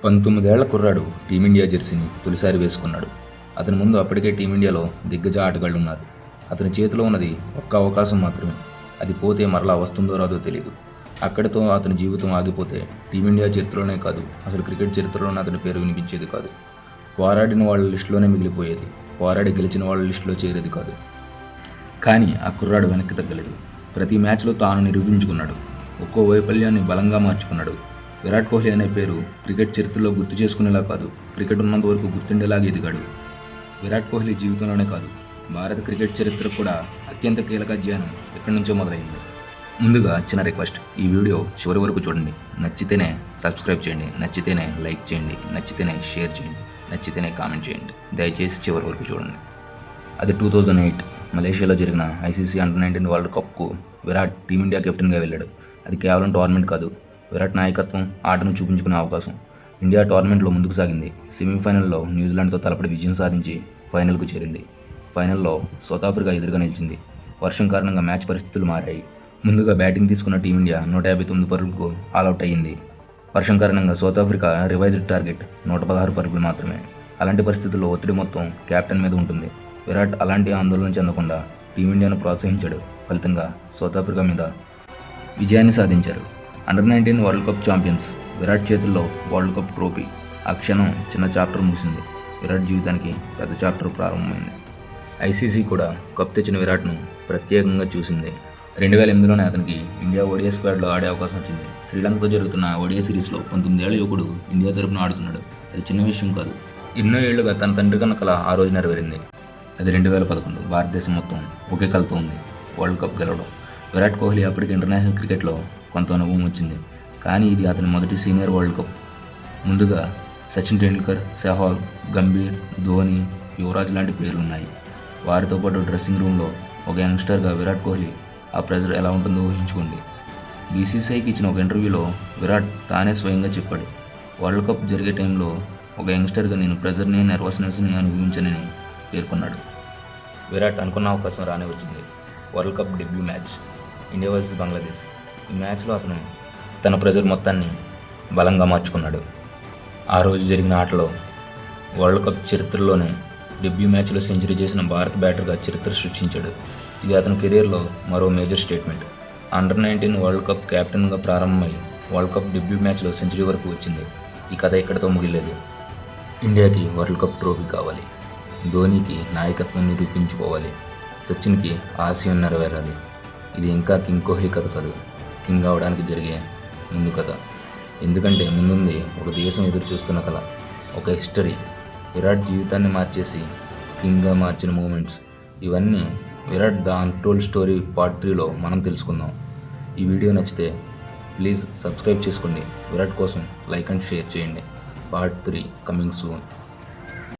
19 ఏళ్ల కుర్రాడు టీమిండియా జెర్సీని తొలిసారి వేసుకున్నాడు. అతని ముందు అప్పటికే టీమిండియాలో దిగ్గజ ఆటగాళ్లు ఉన్నారు. అతని చేతిలో ఉన్నది ఒక్క అవకాశం మాత్రమే. అది పోతే మరలా వస్తుందో రాదో తెలియదు. అక్కడితో అతని జీవితం ఆగిపోతే టీమిండియా చరిత్రలోనే కాదు, అసలు క్రికెట్ చరిత్రలోనే అతని పేరు వినిపించేది కాదు. పోరాడిన వాళ్ళ లిస్టులోనే మిగిలిపోయేది, పోరాడి గెలిచిన వాళ్ళ లిస్టులో చేరేది కాదు. కానీ ఆ కుర్రాడు వెనక్కి తగ్గలేదు. ప్రతి మ్యాచ్లో తాను నిరూపించుకున్నాడు. ఒక్కో వైఫల్యాన్ని బలంగా మార్చుకున్నాడు. విరాట్ కోహ్లీ అనే పేరు క్రికెట్ చరిత్రలో గుర్తు చేసుకునేలా కాదు, క్రికెట్ ఉన్నంత వరకు గుర్తుండేలాగా ఎదిగాడు. విరాట్ కోహ్లీ జీవితంలోనే కాదు, భారత క్రికెట్ చరిత్ర కూడా అత్యంత కీలక అధ్యయనం ఎక్కడి నుంచో మొదలైంది. ముందుగా చిన్న రిక్వెస్ట్, ఈ వీడియో చివరి వరకు చూడండి. నచ్చితేనే సబ్స్క్రైబ్ చేయండి, నచ్చితేనే లైక్ చేయండి, నచ్చితేనే షేర్ చేయండి, నచ్చితేనే కామెంట్ చేయండి. దయచేసి చివరి వరకు చూడండి. అది 2008 మలేషియాలో జరిగిన ఐసీసీ అండర్-19 వరల్డ్ కప్కు విరాట్ టీమిండియా కెప్టెన్గా వెళ్ళాడు. అది కేవలం టోర్నమెంట్ కాదు, విరాట్ నాయకత్వం, ఆటను చూపించుకునే అవకాశం. ఇండియా టోర్నమెంట్లో ముందుకు సాగింది. సెమీఫైనల్లో న్యూజిలాండ్తో తలపడి విజయం సాధించి ఫైనల్కు చేరింది. ఫైనల్లో సౌత్ ఆఫ్రికా ఎదురుగా నిలిచింది. వర్షం కారణంగా మ్యాచ్ పరిస్థితులు మారాయి. ముందుగా బ్యాటింగ్ తీసుకున్న టీమిండియా 159 పరుగులకు ఆల్అవుట్ అయ్యింది. వర్షం కారణంగా సౌత్ ఆఫ్రికా రివైజ్డ్ టార్గెట్ 116 పరుగులు మాత్రమే. అలాంటి పరిస్థితుల్లో ఒత్తిడి మొత్తం కెప్టెన్ మీద ఉంటుంది. విరాట్ అలాంటి ఆందోళన చెందకుండా టీమిండియాను ప్రోత్సహించాడు. ఫలితంగా సౌత్ ఆఫ్రికా మీద విజయాన్ని సాధించారు. Under-19 world cup champions Virat చేతుల్లో వరల్డ్ కప్ ట్రోఫీ. ఆ క్షణం చిన్న చాప్టర్ ముగిసింది. విరాట్ జీవితానికి పెద్ద చాప్టర్ ప్రారంభమైంది. ఐసీసీ కూడా కప్ తెచ్చిన విరాట్ను ప్రత్యేకంగా చూసింది. 2008లోనే అతనికి ఇండియా ఓడిఐ స్క్వాడ్లో ఆడే అవకాశం వచ్చింది. శ్రీలంకతో జరుగుతున్న ఓడిఐ సిరీస్లో 19 ఏళ్ల యువకుడు ఇండియా తరపున ఆడుతున్నాడు. అది చిన్న విషయం కాదు. ఎన్నో ఏళ్లుగా తన తండ్రి కన్న కల ఆ రోజు నెరవేరింది. అది 2011. భారతదేశం మొత్తం ఒకే కలతో ఉంది, వరల్డ్ కప్ గెలవడం. విరాట్ కోహ్లీ అప్పటికి ఇంటర్నేషనల్ క్రికెట్లో కొంత అనుభవం వచ్చింది, కానీ ఇది అతని మొదటి సీనియర్ వరల్డ్ కప్. ముందుగా సచిన్ టెండూల్కర్, సెహ్వాగ్, గంభీర్, ధోని, యువరాజ్ లాంటి పేర్లు ఉన్నాయి. వారితో పాటు డ్రెస్సింగ్ రూమ్లో ఒక యంగ్స్టర్గా విరాట్ కోహ్లీ ఆ ప్రెజర్ ఎలా ఉంటుందో ఊహించుకోండి. బీసీసీఐకి ఇచ్చిన ఒక ఇంటర్వ్యూలో విరాట్ తానే స్వయంగా చెప్పాడు, వరల్డ్ కప్ జరిగే టైంలో ఒక యంగ్స్టర్గా నేను ప్రెజర్ని, నర్వస్నెస్ని అనుభవించనని పేర్కొన్నాడు. విరాట్ అనుకున్న అవకాశం రానే వచ్చింది. World cup debut match, India versus Bangladesh. ఈ మ్యాచ్లో అతను తన ప్రెజర్ మొత్తాన్ని బలంగా మార్చుకున్నాడు. ఆ రోజు జరిగిన ఆటలో వరల్డ్ కప్ చరిత్రలోనే డెబ్యూ మ్యాచ్లో సెంచరీ చేసిన భారత బ్యాటర్గా చరిత్ర సృష్టించాడు. ఇది అతని కెరీర్లో మరో major statement. Under-19 world cup కెప్టెన్గా ప్రారంభమై వరల్డ్ కప్ డెబ్యూ మ్యాచ్లో సెంచరీ వరకు వచ్చింది. ఈ కథ ఇక్కడితో ముగిలేదు. ఇండియాకి వరల్డ్ కప్ ట్రోఫీ కావాలి, ధోనీకి నాయకత్వం నిరూపించుకోవాలి, సచిన్కి ఆశయం నెరవేరాలి. ఇది ఇంకా కింగ్ కోహ్లీ కథ కాదు, కింగ్ అవడానికి జరిగే ముందు కథ. ఎందుకంటే ముందుంది ఒక దేశం ఎదురు చూస్తున్న కళ, ఒక హిస్టరీ. విరాట్ జీవితాన్ని మార్చేసి కింగ్గా మార్చిన మూమెంట్స్. ఇవన్నీ Virat the untold story part 3లో మనం తెలుసుకుందాం. ఈ వీడియో నచ్చితే ప్లీజ్ సబ్స్క్రైబ్ చేసుకోండి. విరాట్ కోసం లైక్ అండ్ షేర్ చేయండి. Part 3 coming soon.